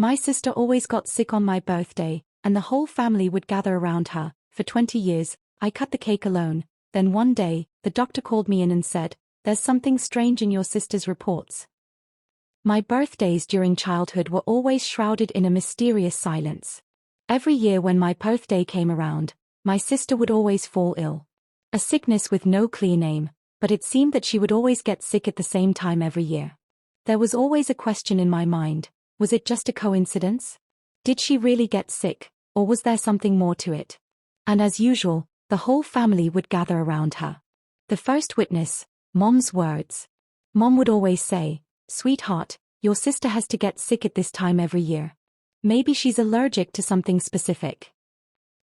My sister always got sick on my birthday, and the whole family would gather around her. For 20 years, I cut the cake alone. Then one day, the doctor called me in and said, "There's something strange in your sister's reports." My birthdays during childhood were always shrouded in a mysterious silence. Every year when my birthday came around, my sister would always fall ill. A sickness with no clear name, but it seemed that she would always get sick at the same time every year. There was always a question in my mind: was it just a coincidence? Did she really get sick, or was there something more to it? And as usual, the whole family would gather around her. The first witness, Mom's words. Mom would always say, "Sweetheart, your sister has to get sick at this time every year. Maybe she's allergic to something specific."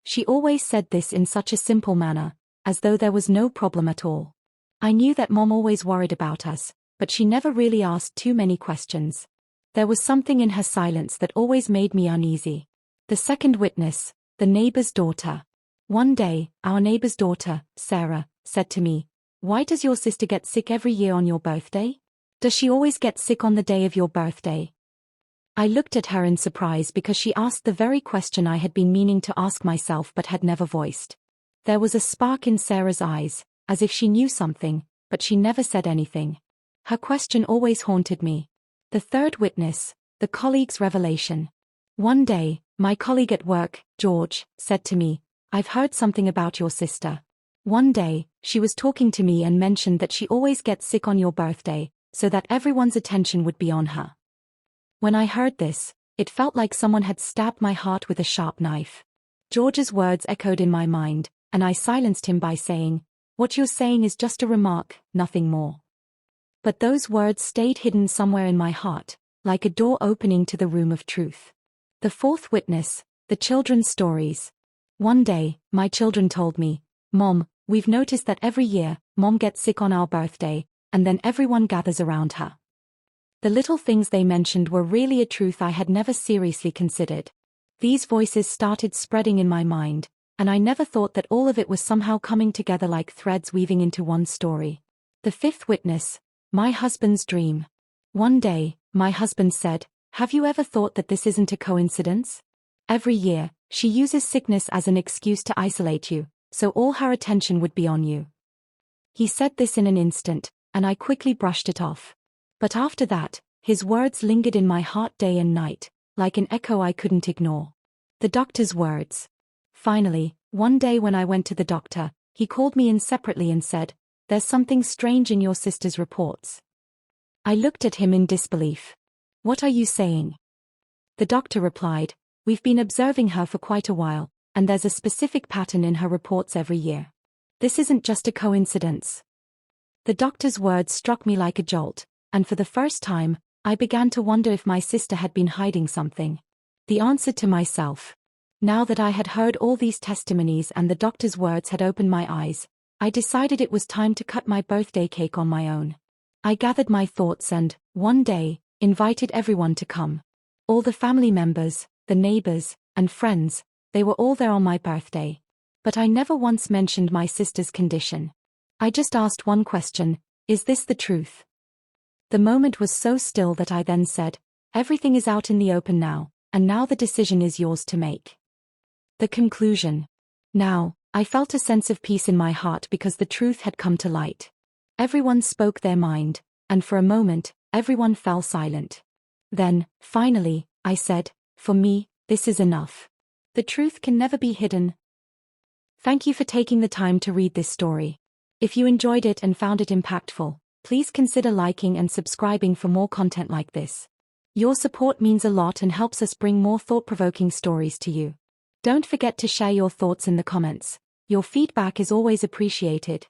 She always said this in such a simple manner, as though there was no problem at all. I knew that Mom always worried about us, but she never really asked too many questions. There was something in her silence that always made me uneasy. The second witness, the neighbor's daughter. One day, our neighbor's daughter, Sarah, said to me, "Why does your sister get sick every year on your birthday? Does she always get sick on the day of your birthday?" I looked at her in surprise because she asked the very question I had been meaning to ask myself but had never voiced. There was a spark in Sarah's eyes, as if she knew something, but she never said anything. Her question always haunted me. The third witness, the colleague's revelation. One day, my colleague at work, George, said to me, "I've heard something about your sister. One day, she was talking to me and mentioned that she always gets sick on your birthday, so that everyone's attention would be on her." When I heard this, it felt like someone had stabbed my heart with a sharp knife. George's words echoed in my mind, and I silenced him by saying, "What you're saying is just a remark, nothing more." But those words stayed hidden somewhere in my heart, like a door opening to the room of truth. The fourth witness, the children's stories. One day, my children told me, "Mom, we've noticed that every year, Mom gets sick on our birthday, and then everyone gathers around her." The little things they mentioned were really a truth I had never seriously considered. These voices started spreading in my mind, and I never thought that all of it was somehow coming together like threads weaving into one story. The fifth witness, my husband's dream. One day, my husband said, "Have you ever thought that this isn't a coincidence? Every year, she uses sickness as an excuse to isolate you, so all her attention would be on you." He said this in an instant, and I quickly brushed it off. But after that, his words lingered in my heart day and night, like an echo I couldn't ignore. The doctor's words. Finally, one day when I went to the doctor, he called me in separately and said, "There's something strange in your sister's reports." I looked at him in disbelief. "What are you saying?" The doctor replied, "We've been observing her for quite a while, and there's a specific pattern in her reports every year. This isn't just a coincidence." The doctor's words struck me like a jolt, and for the first time, I began to wonder if my sister had been hiding something. The answer to myself. Now that I had heard all these testimonies and the doctor's words had opened my eyes, I decided it was time to cut my birthday cake on my own. I gathered my thoughts and, one day, invited everyone to come. All the family members, the neighbors, and friends, they were all there on my birthday. But I never once mentioned my sister's condition. I just asked one question: is this the truth? The moment was so still that I then said, "Everything is out in the open now, and now the decision is yours to make." The conclusion. Now, I felt a sense of peace in my heart because the truth had come to light. Everyone spoke their mind, and for a moment, everyone fell silent. Then, finally, I said, "For me, this is enough. The truth can never be hidden." Thank you for taking the time to read this story. If you enjoyed it and found it impactful, please consider liking and subscribing for more content like this. Your support means a lot and helps us bring more thought-provoking stories to you. Don't forget to share your thoughts in the comments. Your feedback is always appreciated.